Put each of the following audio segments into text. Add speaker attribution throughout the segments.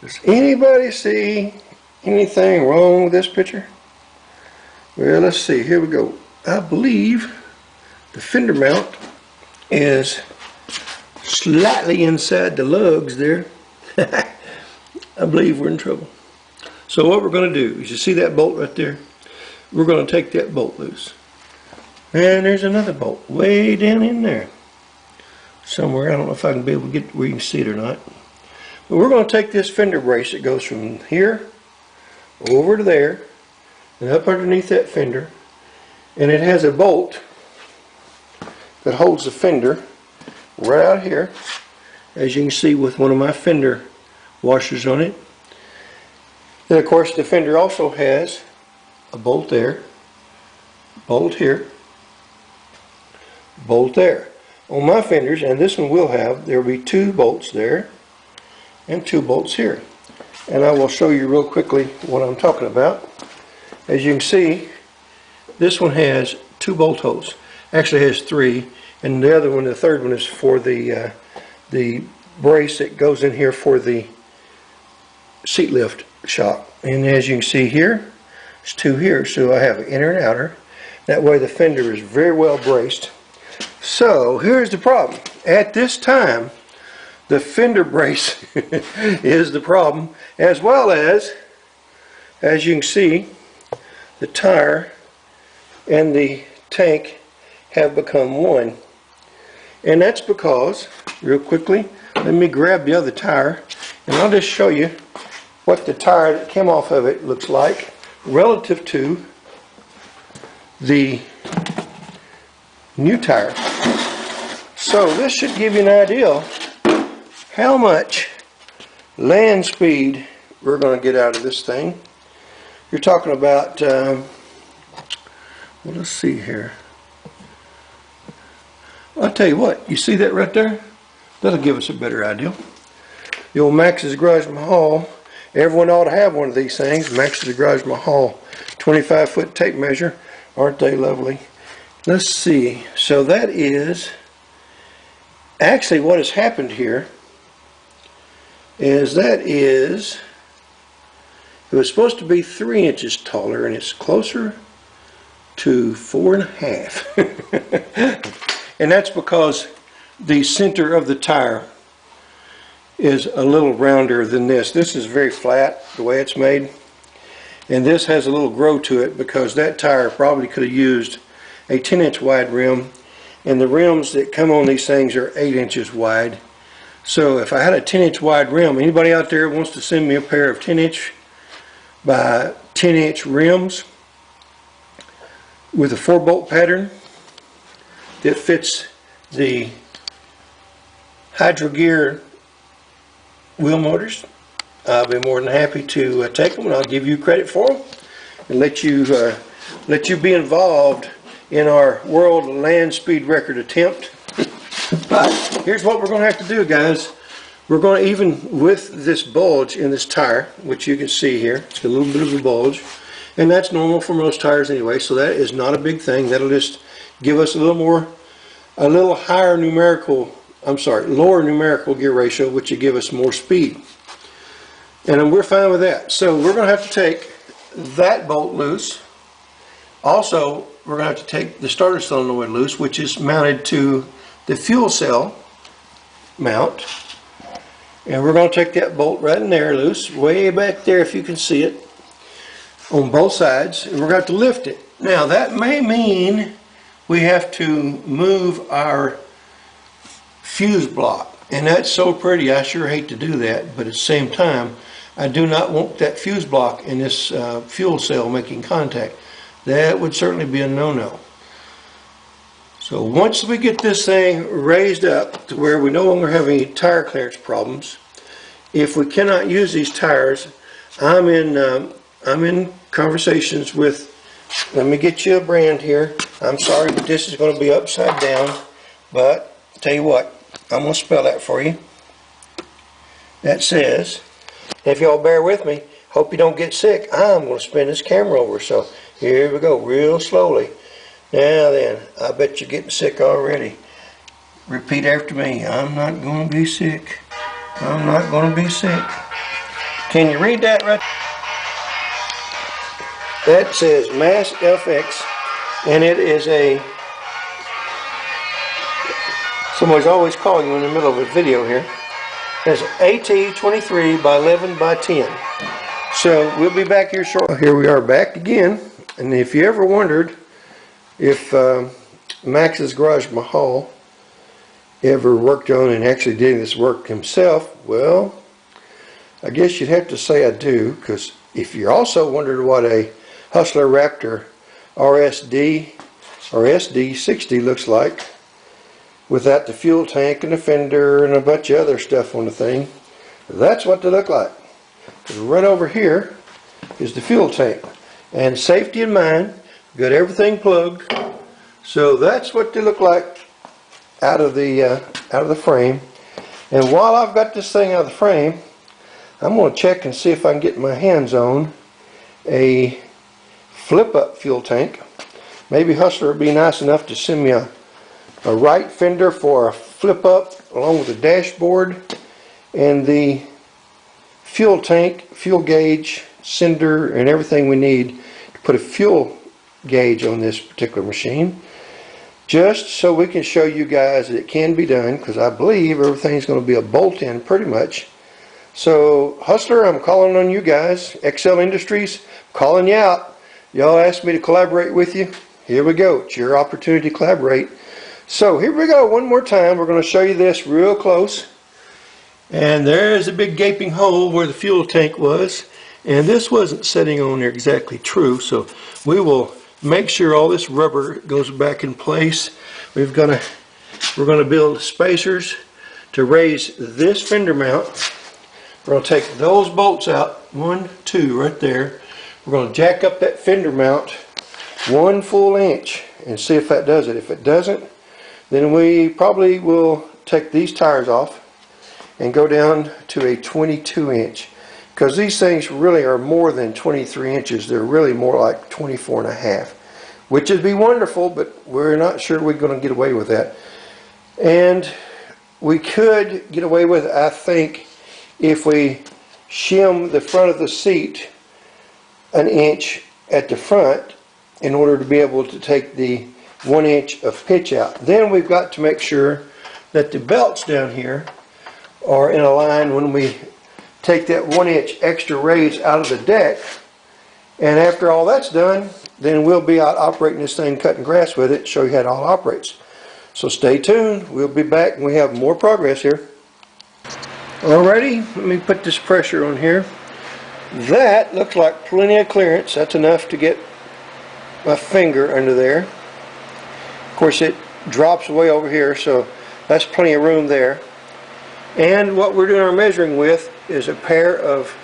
Speaker 1: Does anybody see anything wrong with this picture? Well, let's see. Here we go. I believe the fender mount is slightly inside the lugs there. I believe we're in trouble. So what we're going to do is, you see that bolt right there? We're going to take that bolt loose. And there's another bolt way down in there somewhere. I don't know if I can be able to get where you can see it or not. But we're going to take this fender brace that goes from here over to there and up underneath that fender, and it has a bolt that holds the fender right out here, as you can see with one of my fender washers on it. And of course the fender also has a bolt there, bolt here, bolt there. On my fenders, and this one will have, there will be 2 bolts there and 2 bolts here. And I will show you real quickly what I'm talking about. As you can see, this one has 2 bolt holes. Actually has 3, and the other one, the third one, is for the brace that goes in here for the seat lift shock. And as you can see here, there's 2 here, so I have an inner and outer. That way the fender is very well braced. So here's the problem. At this time, the fender brace is the problem, as well as you can see, the tire and the tank have become one. And that's because, real quickly, let me grab the other tire and I'll just show you what the tire that came off of it looks like relative to the new tire. So this should give you an idea how much land speed we're going to get out of this thing. You're talking about, well, let's see here. I'll tell you what, you see that right there? That'll give us a better idea. The old Max's Garage Mahal, everyone ought to have one of these things. Max's Garage Mahal 25-foot tape measure. Aren't they lovely? Let's see. So that is, actually what has happened here is it was supposed to be 3 inches taller, and it's closer to 4.5. And that's because the center of the tire is a little rounder than this. This is very flat the way it's made, and this has a little grow to it because that tire probably could have used a 10-inch wide rim, and the rims that come on these things are 8 inches wide. So if I had a 10-inch wide rim, anybody out there wants to send me a pair of 10-inch by 10-inch rims with a 4-bolt pattern that fits the Hydro Gear wheel motors, I'll be more than happy to take them, and I'll give you credit for them and let you be involved in our world land speed record attempt. But here's what we're going to have to do, guys. We're going to, even with this bulge in this tire, which you can see here, it's a little bit of a bulge, and that's normal for most tires anyway, so that is not a big thing. That'll just give us a little higher numerical, lower numerical gear ratio, which will give us more speed. And we're fine with that. So we're going to have to take that bolt loose. Also, we're going to have to take the starter solenoid loose, which is mounted to the fuel cell mount. And we're going to take that bolt right in there loose, way back there if you can see it, on both sides. And we're going to have to lift it. Now that may mean we have to move our fuse block. And that's so pretty, I sure hate to do that, but at the same time, I do not want that fuse block in this fuel cell making contact. That would certainly be a no-no. So once we get this thing raised up to where we no longer have any tire clearance problems, if we cannot use these tires, I'm in conversations with, let me get you a brand here. I'm sorry, but this is going to be upside down, but I'll tell you what, I'm going to spell that for you. That says, if y'all bear with me, hope you don't get sick, I'm going to spin this camera over. So here we go, real slowly. Now then, I bet you're getting sick already. Repeat after me. I'm not going to be sick. I'm not going to be sick. Can you read that right? That says MASSFX, and it is a, somebody's always calling you in the middle of a video here. It's AT23x11-10. So we'll be back here shortly. Here we are back again, and if you ever wondered if Max's Garage Mahal ever worked on and actually did this work himself, well, I guess you'd have to say I do, because if you also wondered what a Hustler Raptor RSD or SD60 looks like without the fuel tank and the fender and a bunch of other stuff on the thing, that's what they look like. Right over here is the fuel tank, and safety in mind, got everything plugged. So that's what they look like out of the frame. And while I've got this thing out of the frame, I'm going to check and see if I can get my hands on a flip-up fuel tank. Maybe Hustler would be nice enough to send me a right fender for a flip-up along with the dashboard and the fuel tank, fuel gauge, sender, and everything we need to put a fuel gauge on this particular machine, just so we can show you guys that it can be done, because I believe everything's going to be a bolt-in pretty much. So Hustler, I'm calling on you guys. XL Industries, calling you out. Y'all asked me to collaborate with you. Here we go. It's your opportunity to collaborate. So here we go one more time. We're going to show you this real close. And there's a big gaping hole where the fuel tank was, and this wasn't setting on there exactly true, so we will make sure all this rubber goes back in place. We're going to build spacers to raise this fender mount. We're going to take those bolts out, 1, 2 right there. We're going to jack up that fender mount 1 full inch and see if that does it. If it doesn't, then we probably will take these tires off and go down to a 22 inch, because these things really are more than 23 inches. They're really more like 24 and a half, which would be wonderful, but we're not sure we're going to get away with that. And we could get away with it, I think, if we shim the front of the seat 1 inch at the front in order to be able to take the 1 inch of pitch out. Then we've got to make sure that the belts down here are in a line when we take that 1 inch extra raise out of the deck. And after all that's done, then we'll be out operating this thing, cutting grass with it, show you how it all operates. So stay tuned. We'll be back and we have more progress here. Alrighty, let me put this pressure on here. That looks like plenty of clearance. That's enough to get my finger under there. Of course, it drops way over here, so that's plenty of room there. And what we're doing our measuring with is a pair of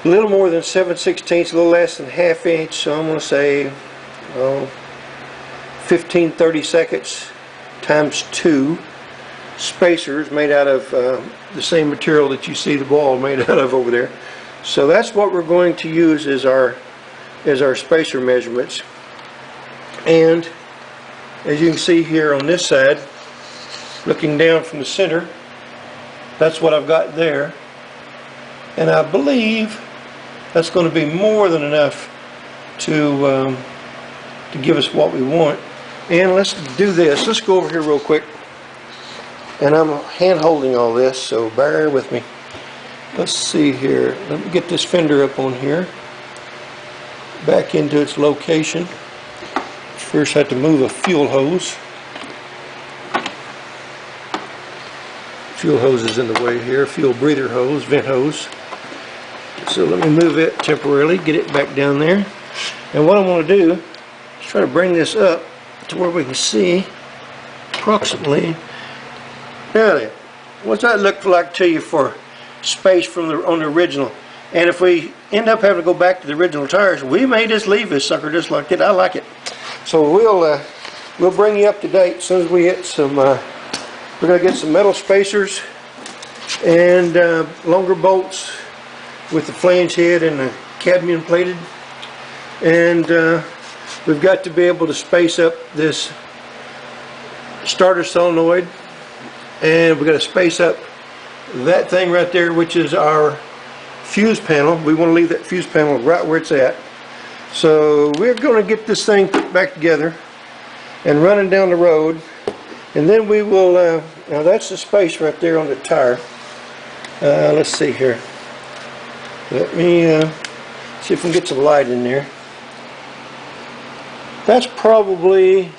Speaker 1: a little more than 7/16, a little less than ½ inch, so I'm going to say 15/32 times 2 spacers made out of the same material that you see the ball made out of over there. So that's what we're going to use as our spacer measurements. And as you can see here on this side, looking down from the center, that's what I've got there, and I believe that's going to be more than enough to give us what we want. And let's do this. Let's go over here real quick, and I'm hand holding all this, so bear with me. Let's see here. Let me get this fender up on here, back into its location. First I have to move a fuel hose. Fuel hose is in the way here, fuel breather hose, vent hose. So let me move it temporarily, get it back down there. And what I want to do is try to bring this up to where we can see approximately. Now then, what's that look like to you for space from on the original? And if we end up having to go back to the original tires, we may just leave this sucker just like that. I like it. So we'll bring you up to date as soon as we hit some. We're going to get some metal spacers and longer bolts with the flange head and the cadmium plated. And we've got to be able to space up this starter solenoid. And we've got to space up that thing right there, which is our fuse panel. We want to leave that fuse panel right where it's at. So we're going to get this thing put back together and running down the road, and then we will, now that's the space right there on the tire. Let's see here. Let me see if we can get some light in there. That's probably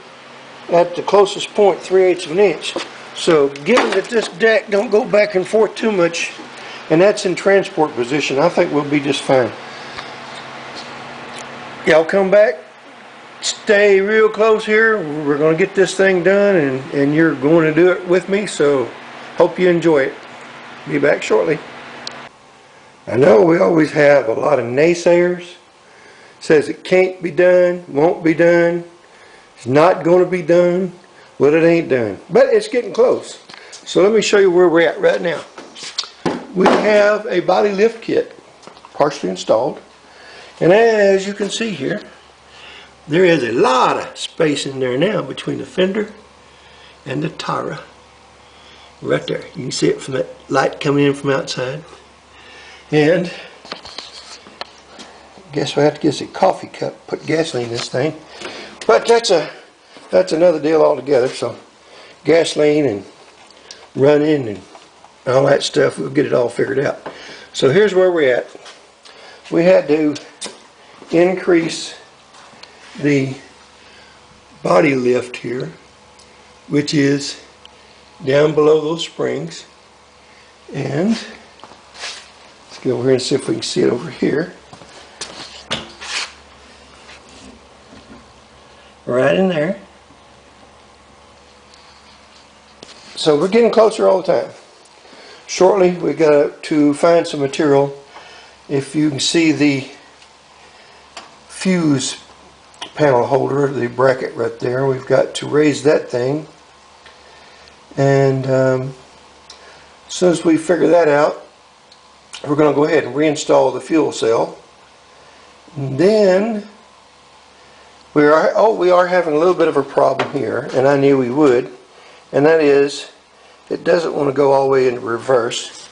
Speaker 1: at the closest point 3/8 of an inch. So given that this deck don't go back and forth too much, and that's in transport position, I think we'll be just fine. Y'all come back, stay real close here. We're going to get this thing done, and you're going to do it with me, so hope you enjoy it. Be back shortly. I know we always have a lot of naysayers. Says it can't be done, won't be done, it's not going to be done. Well, it ain't done, but it's getting close. So let me show you where we're at right now. We have a body lift kit partially installed, and as you can see here, there is a lot of space in there now between the fender and the tire. Right there, you can see it from that light coming in from outside. And guess we'll have to get a coffee cup, put gasoline in this thing. But that's another deal altogether. So gasoline and running and all that stuff, we'll get it all figured out. So here's where we're at. We had to increase the body lift here, which is down below those springs. And let's get over here and see if we can see it over here. Right in there. So we're getting closer all the time. Shortly we got to find some material. If you can see the fuse panel holder, the bracket right there, we've got to raise that thing. And as soon as we figure that out, we're going to go ahead and reinstall the fuel cell. And then we are having a little bit of a problem here, and I knew we would, and that is it doesn't want to go all the way into reverse.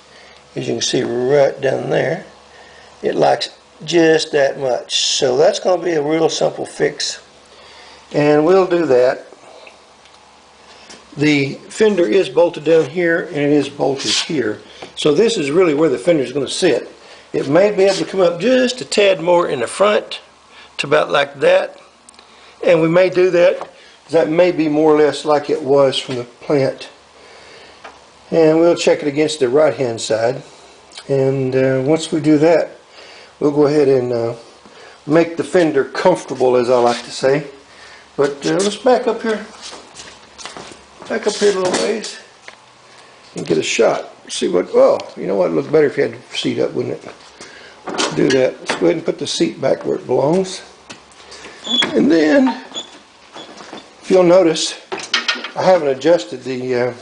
Speaker 1: As you can see right down there, it likes just that much. So that's going to be a real simple fix, and we'll do that. The fender is bolted down here, and it is bolted here. So this is really where the fender is going to sit. It may be able to come up just a tad more in the front to about like that. And we may do that. That may be more or less like it was from the plant. And we'll check it against the right hand side. And once we do that, we'll go ahead and make the fender comfortable, as I like to say. But let's back up here. Back up here a little ways and get a shot. See what, oh, you know what, it'd look better if you had the seat up, wouldn't it? Let's do that. Let's go ahead and put the seat back where it belongs. And then, if you'll notice, I haven't adjusted the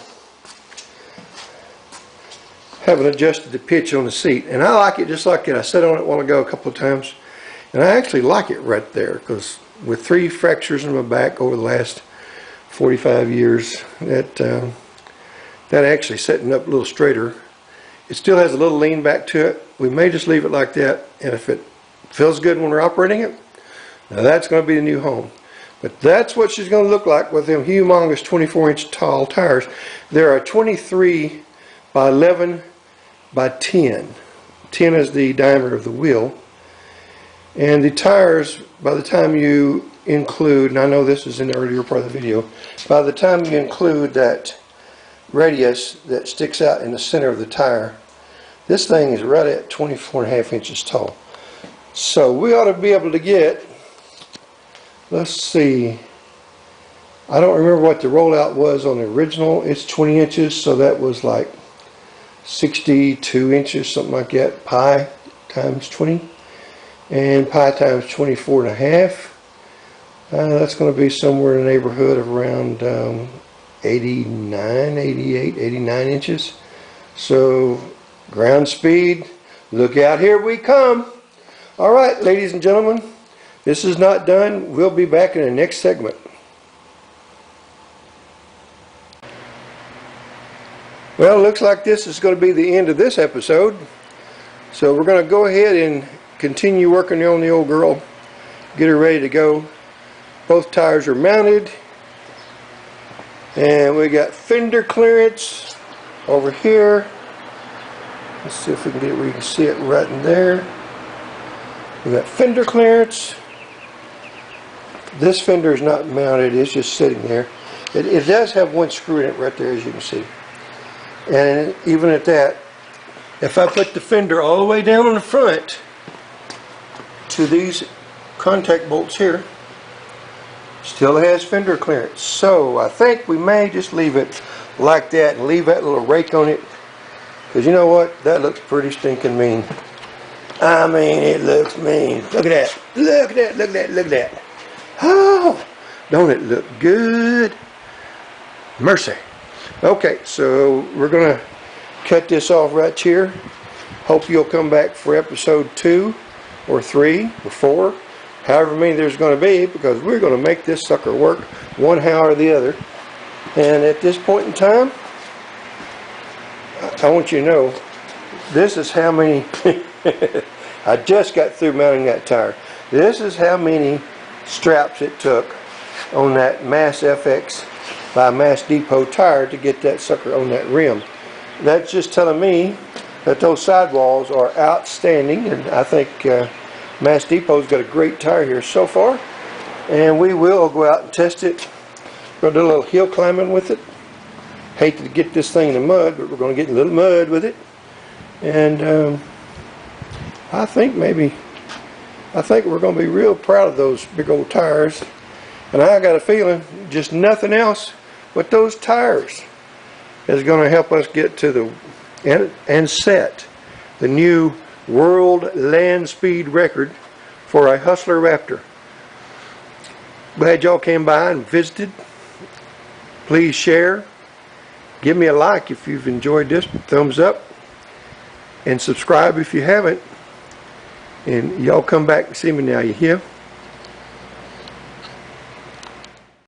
Speaker 1: pitch on the seat, and I like it just like it. I sat on it a while ago a couple of times, and I actually like it right there, because with 3 fractures in my back over the last 45 years, that actually setting up a little straighter. It still has a little lean back to it. We may just leave it like that, and if it feels good when we're operating it, now that's going to be the new home. But that's what she's going to look like with them humongous 24-inch tall tires. There are 23 by 11 by 10. 10 is the diameter of the wheel. And the tires, by the time you include, and I know this is in the earlier part of the video, by the time you include that radius that sticks out in the center of the tire, this thing is right at 24.5 inches tall. So we ought to be able to get, let's see, I don't remember what the rollout was on the original. It's 20 inches, so that was like 62 inches, something like that. Pi times 20, and pi times 24.5. That's going to be somewhere in the neighborhood of around 89, 88, 89 inches. So ground speed, look out, here we come. Alright, ladies and gentlemen, this is not done. We'll be back in the next segment. Well, looks like this is going to be the end of this episode. So we're going to go ahead and continue working on the old girl, get her ready to go. Both tires are mounted, and we got Fender Clearance over here. Let's see if we can get it where you can see it right in there. We got Fender Clearance. This fender is not mounted, it's just sitting there. It does have one screw in it right there, as you can see. And even at that, if I put the fender all the way down on the front to these contact bolts here, still has fender clearance. So I think we may just leave it like that and leave that little rake on it, because you know what, that looks pretty stinking mean. I mean, it looks mean. Look at that, look at that, look at that, look at that. Oh, don't it look good? Mercy. Okay, so we're gonna cut this off right here. Hope you'll come back for episode 2 or 3 or 4, however many there's going to be, because we're going to make this sucker work one how or the other. And at this point in time, I want you to know, this is how many I just got through mounting that tire. This is how many straps it took on that MASSFX by Mass Depot tire to get that sucker on that rim. That's just telling me that those sidewalls are outstanding, and I think Mass Depot's got a great tire here so far, and we will go out and test it. We're going to do a little hill climbing with it. Hate to get this thing in the mud, but we're going to get a little mud with it, and I think we're going to be real proud of those big old tires. And I got a feeling just nothing else but those tires is going to help us get to the and set the new world land speed record for a Hustler Raptor. Glad y'all came by and visited. Please share, give me a like if you've enjoyed this, thumbs up, and subscribe if you haven't. And y'all come back and see me now, you hear?